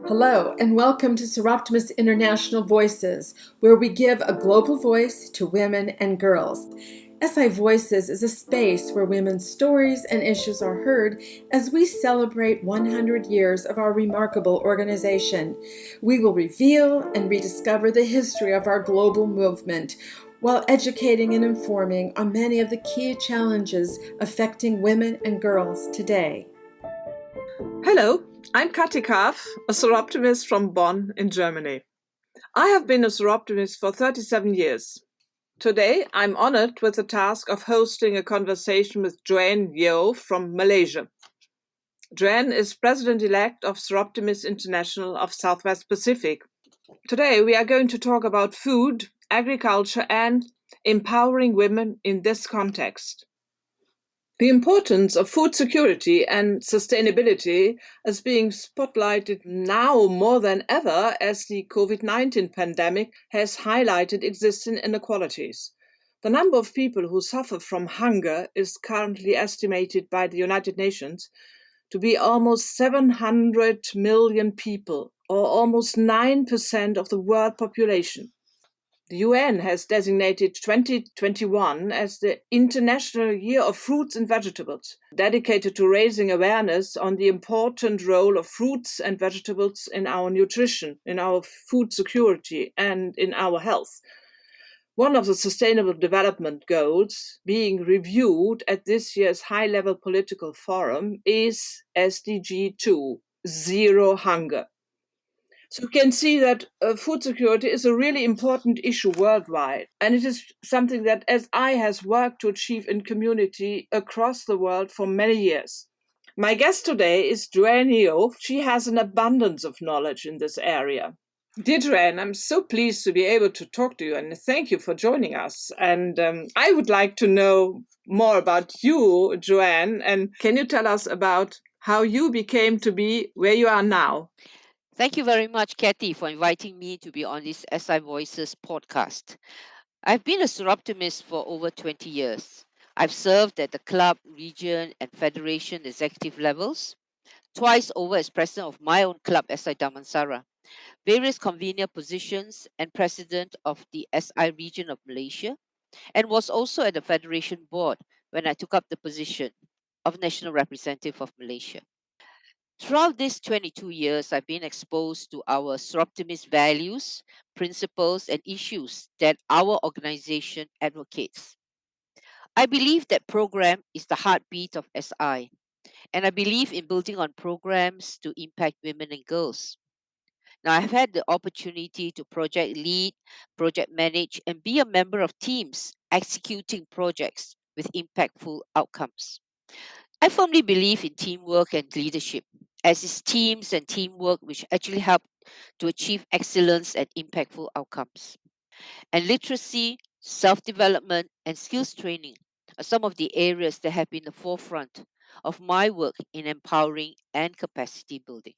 Hello, and welcome to Seroptimus International Voices, where we give a global voice to women and girls. SI Voices is a space where women's stories and issues are heard as we celebrate 100 years of our remarkable organization. We will reveal and rediscover the history of our global movement while educating and informing on many of the key challenges affecting women and girls today. Hello, I'm Kati Kaf, a Seroptimist from Bonn in Germany. I have been a Seroptimist for 37 years. Today, I'm honored with the task of hosting a conversation with Joanne from Malaysia. Joanne is President-elect of Seroptimist International of Southwest Pacific. Today, we are going to talk about food, agriculture, and empowering women in this context. The importance of food security and sustainability is being spotlighted now more than ever as the COVID-19 pandemic has highlighted existing inequalities. The number of people who suffer from hunger is currently estimated by the United Nations to be almost 700 million people, or almost 9% of the world population. The UN has designated 2021 as the International Year of Fruits and Vegetables, dedicated to raising awareness on the important role of fruits and vegetables in our nutrition, in our food security, and in our health. One of the Sustainable Development Goals being reviewed at this year's high-level political forum is SDG 2, Zero Hunger. So you can see that food security is a really important issue worldwide. And it is something that SI has worked to achieve in community across the world for many years. My guest today is Joanne. She has an abundance of knowledge in this area. Dear Joanne, I'm so pleased to be able to talk to you and thank you for joining us. And I would like to know more about you, Joanne. And can you tell us about how you became to be where you are now? Thank you very much, Kathy, for inviting me to be on this SI Voices podcast. I've been a Seroptimist for over 20 years. I've served at the club, region, and federation executive levels, twice over as president of my own club, SI Damansara, various convener positions, and president of the SI region of Malaysia, and was also at the federation board when I took up the position of national representative of Malaysia. Throughout these 22 years, I've been exposed to our Seroptimist values, principles, and issues that our organization advocates. I believe that program is the heartbeat of SI, and I believe in building on programs to impact women and girls. Now, I've had the opportunity to project lead, project manage, and be a member of teams executing projects with impactful outcomes. I firmly believe in teamwork and leadership, as it's teams and teamwork which actually help to achieve excellence and impactful outcomes. And literacy, self development, and skills training are some of the areas that have been the forefront of my work in empowering and capacity building.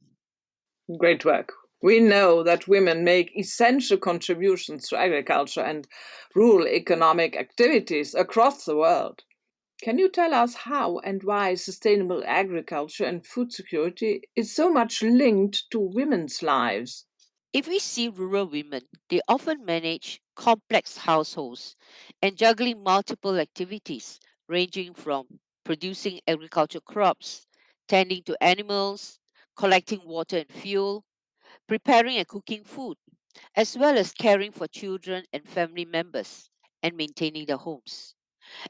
Great work. We know that women make essential contributions to agriculture and rural economic activities across the world. Can you tell us how and why sustainable agriculture and food security is so much linked to women's lives? If we see rural women, they often manage complex households and juggling multiple activities, ranging from producing agricultural crops, tending to animals, collecting water and fuel, preparing and cooking food, as well as caring for children and family members and maintaining their homes.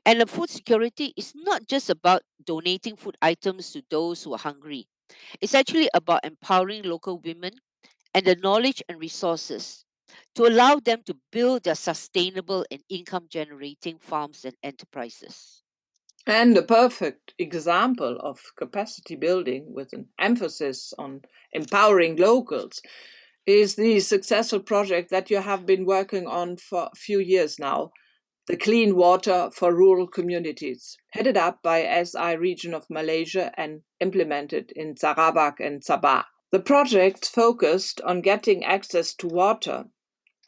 And the food security is not just about donating food items to those who are hungry. It's actually about empowering local women and the knowledge and resources to allow them to build their sustainable and income generating farms and enterprises. And a perfect example of capacity building with an emphasis on empowering locals is the successful project that you have been working on for a few years now, the Clean Water for Rural Communities, headed up by SI region of Malaysia and implemented in Sarawak and Sabah. The project focused on getting access to water,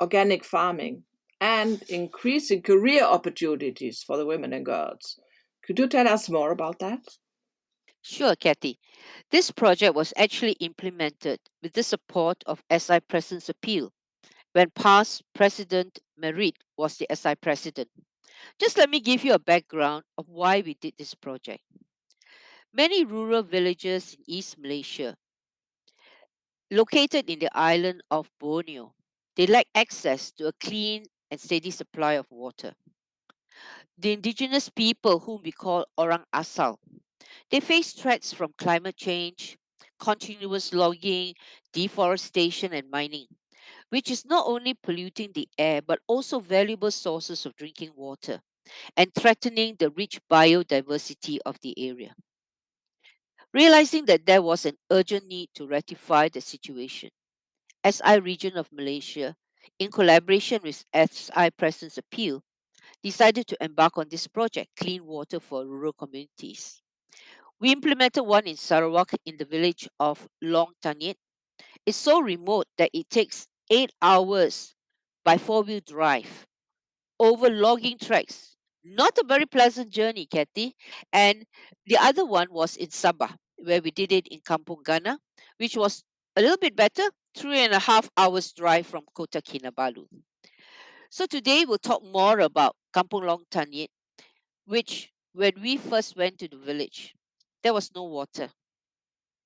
organic farming, and increasing career opportunities for the women and girls. Could you tell us more about that? Sure, Kathy. This project was actually implemented with the support of SI President's Appeal when past President Merritt was the SI President. Just let me give you a background of why we did this project. Many rural villages in East Malaysia, located in the island of Borneo, they lack access to a clean and steady supply of water. The indigenous people, whom we call Orang Asal, they face threats from climate change, continuous logging, deforestation, and mining, which is not only polluting the air but also valuable sources of drinking water and threatening the rich biodiversity of the area. Realizing that there was an urgent need to rectify the situation, SI region of Malaysia, in collaboration with SI President's Appeal, decided to embark on this project, Clean Water for Rural Communities. We implemented one in Sarawak in the village of Long Tanyet. It's so remote that it takes 8 hours by four-wheel drive over logging tracks. Not a very pleasant journey, Kathy. And the other one was in Sabah, where we did it in Kampung Ghana, which was a little bit better, 3.5 hours drive from Kota Kinabalu. So today we'll talk more about Kampung Long Tanyet, which when we first went to the village, there was no water,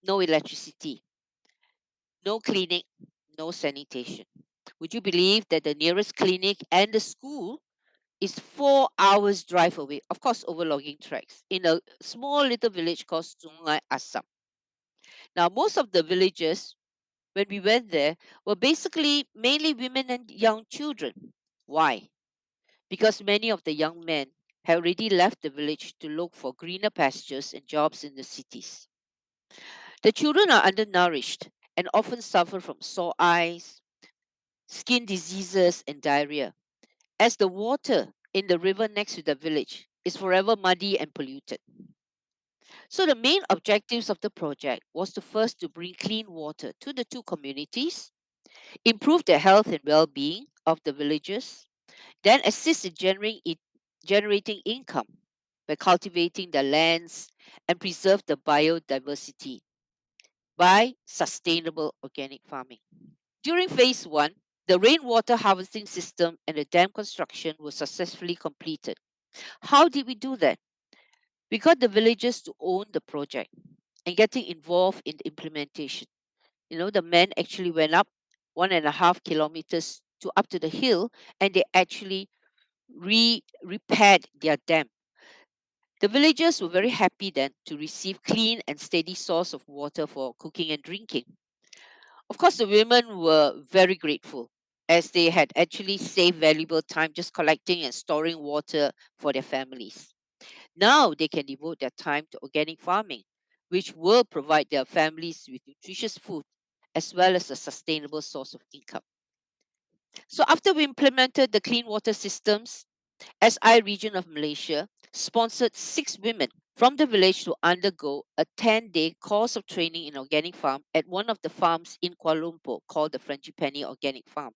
no electricity, no clinic, no sanitation. Would you believe that the nearest clinic and the school is 4 hours drive away, of course, over logging tracks, in a small little village called Sungai Asam. Now, most of the villages, when we went there, were basically mainly women and young children. Why? Because many of the young men had already left the village to look for greener pastures and jobs in the cities. The children are undernourished and often suffer from sore eyes, skin diseases, and diarrhea, as the water in the river next to the village is forever muddy and polluted. So the main objectives of the project was to first to bring clean water to the two communities, improve the health and well-being of the villagers, then assist in generating income by cultivating the lands and preserve the biodiversity by sustainable organic farming. During phase one, the rainwater harvesting system and the dam construction were successfully completed. How did we do that? We got the villagers to own the project and getting involved in the implementation. You know, the men actually went up 1.5 kilometers to up to the hill and they actually repaired their dam. The villagers were very happy then to receive clean and steady source of water for cooking and drinking. Of course, the women were very grateful as they had actually saved valuable time just collecting and storing water for their families. Now they can devote their time to organic farming, which will provide their families with nutritious food as well as a sustainable source of income. So after we implemented the clean water systems, SI region of Malaysia sponsored 6 women from the village to undergo a 10-day course of training in organic farm at one of the farms in Kuala Lumpur called the Frangipani Organic Farm.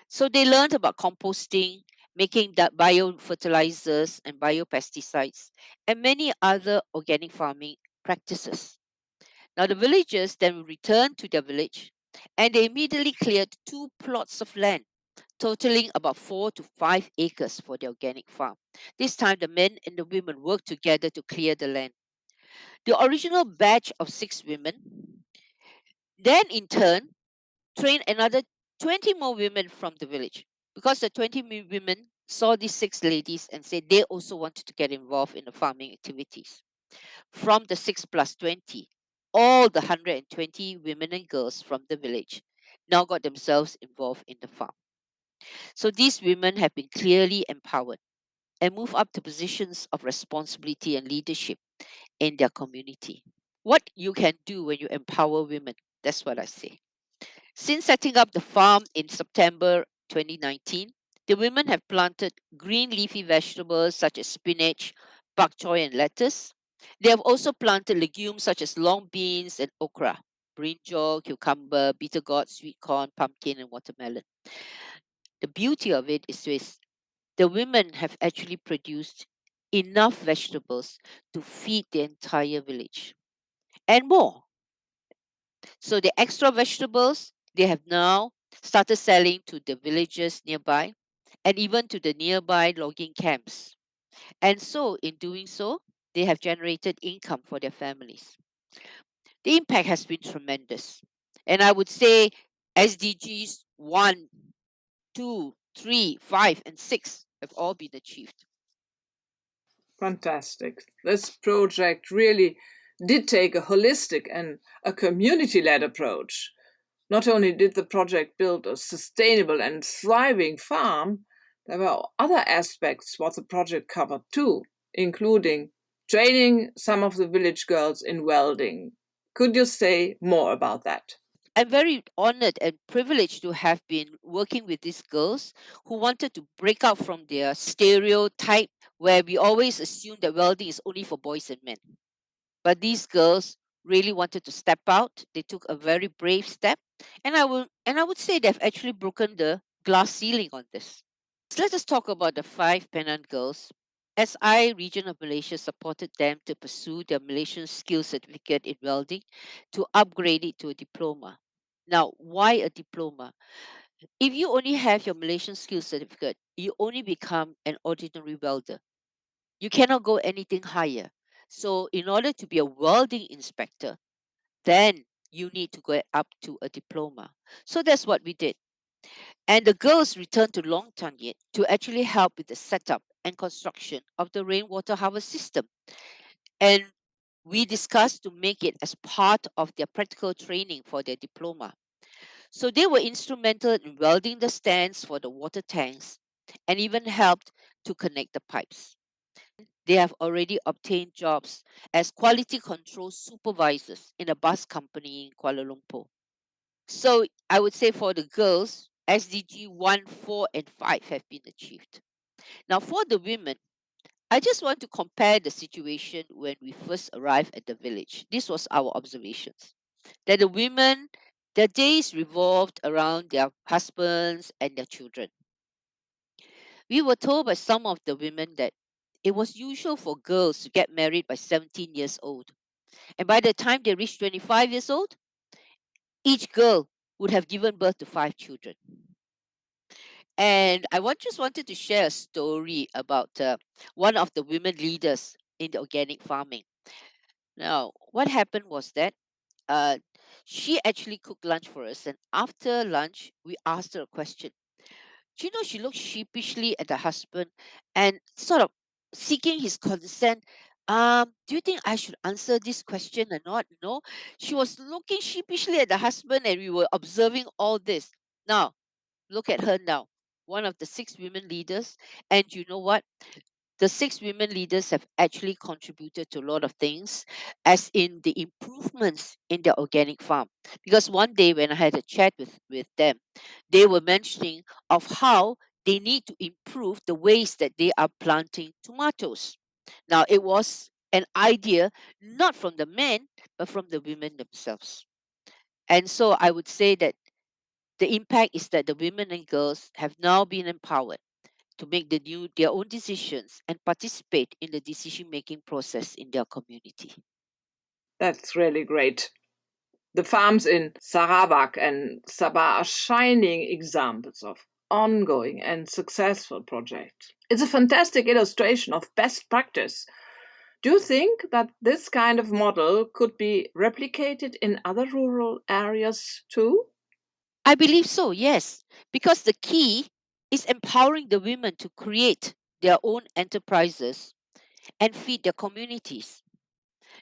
So they learned about composting, making that biofertilizers and biopesticides, and many other organic farming practices. Now the villagers then returned to their village and they immediately cleared 2 plots of land totaling about 4 to 5 acres for the organic farm. This time, the men and the women worked together to clear the land. The original batch of 6 women then, in turn, trained another 20 more women from the village because the 20 women saw these 6 ladies and said they also wanted to get involved in the farming activities. From the 6 plus 20, all the 120 women and girls from the village now got themselves involved in the farm. So these women have been clearly empowered and move up to positions of responsibility and leadership in their community. What you can do when you empower women, that's what I say. Since setting up the farm in September 2019, the women have planted green leafy vegetables such as spinach, bok choy, and lettuce. They have also planted legumes such as long beans and okra, brinjal, cucumber, bitter gourd, sweet corn, pumpkin, and watermelon. The beauty of it is this: the women have actually produced enough vegetables to feed the entire village. and more. So the extra vegetables they have now started selling to the villages nearby and even to the nearby logging camps. And so in doing so, they have generated income for their families. The impact has been tremendous. And I would say SDGs 1, 2, 3, 5, and 6 have all been achieved. Fantastic. This project really did take a holistic and a community led approach. Not only did the project build a sustainable and thriving farm, there were other aspects what the project covered too, including training some of the village girls in welding. Could you say more about that? I'm very honored and privileged to have been working with these girls who wanted to break out from their stereotype where we always assume that welding is only for boys and men. But these girls really wanted to step out. They took a very brave step, and I would say they've actually broken the glass ceiling on this. So let us talk about the five Penang girls. SI region of Malaysia supported them to pursue their Malaysian Skills Certificate in welding to upgrade it to a diploma. Now, why a diploma? If you only have your Malaysian Skills Certificate, you only become an ordinary welder. You cannot go anything higher. So, in order to be a welding inspector, then you need to go up to a diploma. So, that's what we did. And the girls returned to Long Tan Yet to actually help with the setup and construction of the rainwater harvest system. And we discussed to make it as part of their practical training for their diploma. So they were instrumental in welding the stands for the water tanks and even helped to connect the pipes. They have already obtained jobs as quality control supervisors in a bus company in Kuala Lumpur. So I would say for the girls, SDG 1, 4, and 5 have been achieved. Now, for the women, I just want to compare the situation when we first arrived at the village. This was our observations that the women, their days revolved around their husbands and their children. We were told by some of the women that it was usual for girls to get married by 17 years old. And by the time they reached 25 years old, each girl would have given birth to 5 children. And just wanted to share a story about one of the women leaders in the organic farming. Now, what happened was that uh, she actually cooked lunch for us. And after lunch, we asked her a question. Do you know she looked sheepishly at the husband and sort of seeking his consent? Do you think I should answer this question or not? No. She was looking sheepishly at the husband, and we were observing all this. Now, look at her now, one of the six women leaders. And you know what? The six women leaders have actually contributed to a lot of things, as in the improvements in their organic farm. Because one day when I had a chat with them, they were mentioning of how they need to improve the ways that they are planting tomatoes. Now, it was an idea not from the men, but from the women themselves. And so I would say that the impact is that the women and girls have now been empowered to make their own decisions and participate in the decision making process in their community. That's really great. The farms in Sarawak and Sabah are shining examples of ongoing and successful projects. It's a fantastic illustration of best practice. Do you think that this kind of model could be replicated in other rural areas too? I believe so, yes, because the key is empowering the women to create their own enterprises and feed their communities.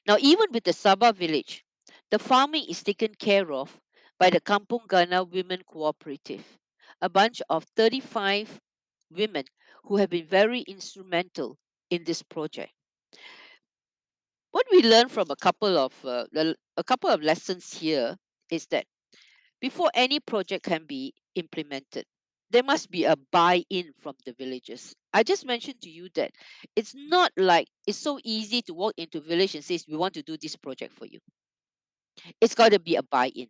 Now, even with the Sabah village, the farming is taken care of by the Kampung Ghana Women Cooperative, a bunch of 35 women who have been very instrumental in this project. What we learned from a couple of lessons here is that before any project can be implemented, there must be a buy-in from the villagers. I just mentioned to you that it's not like it's so easy to walk into a village and say we want to do this project for you. It's got to be a buy-in.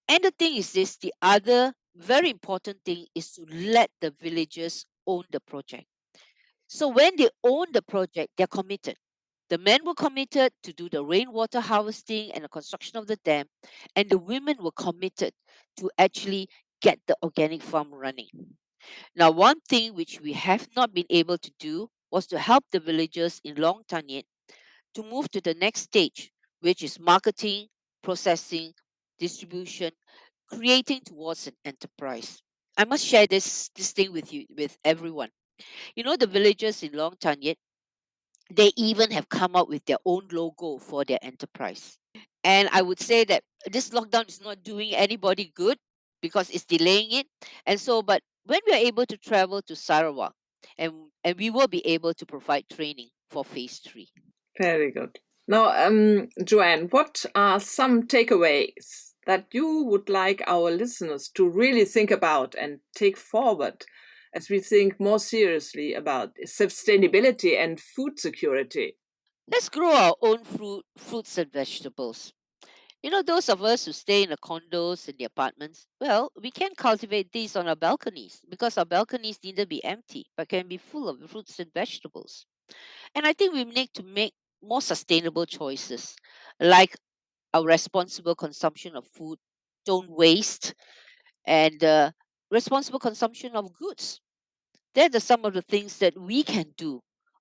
And the thing is this, the other very important thing is to let the villagers own the project. So when they own the project, they're committed. The men were committed to do the rainwater harvesting and the construction of the dam, and the women were committed to actually get the organic farm running. Now, one thing which we have not been able to do was to help the villagers in Long Tanyet to move to the next stage, which is marketing, processing, distribution, creating towards an enterprise. I must share this thing with you, with everyone. You know, the villagers in Long Tanyet, they even have come up with their own logo for their enterprise. And I would say that this lockdown is not doing anybody good because it's delaying it. And so, but when we are able to travel to Sarawak, and we will be able to provide training for phase 3. Very good. Now, Joanne, what are some takeaways that you would like our listeners to really think about and take forward as we think more seriously about sustainability and food security? Let's grow our own fruits and vegetables. You know, those of us who stay in the condos and the apartments, well, we can cultivate these on our balconies because our balconies need to be empty, but can be full of fruits and vegetables. And I think we need to make more sustainable choices, like a responsible consumption of food, don't waste, and responsible consumption of goods. That are some of the things that we can do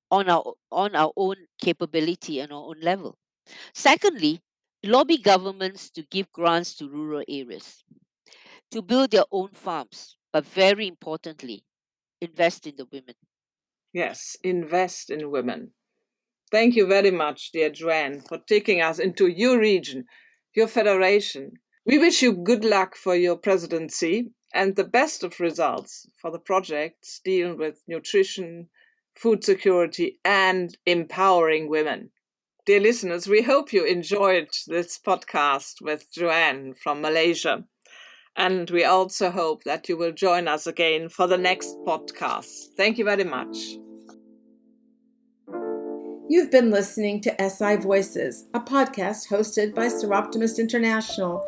on our own capability and our own level. Secondly, lobby governments to give grants to rural areas, to build their own farms, but very importantly, invest in the women. Yes, invest in women. Thank you very much, dear Joanne, for taking us into your region, your federation. We wish you good luck for your presidency and the best of results for the projects dealing with nutrition, food security, and empowering women. Dear listeners, we hope you enjoyed this podcast with Joanne from Malaysia. And we also hope that you will join us again for the next podcast. Thank you very much. You've been listening to SI Voices, a podcast hosted by Seroptimist International.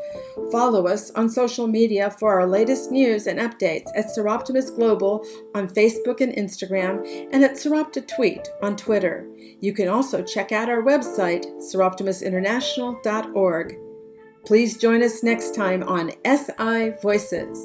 Follow us on social media for our latest news and updates at Seroptimist Global on Facebook and Instagram, and at Seroptitweet on Twitter. You can also check out our website, seroptimistinternational.org. Please join us next time on SI Voices.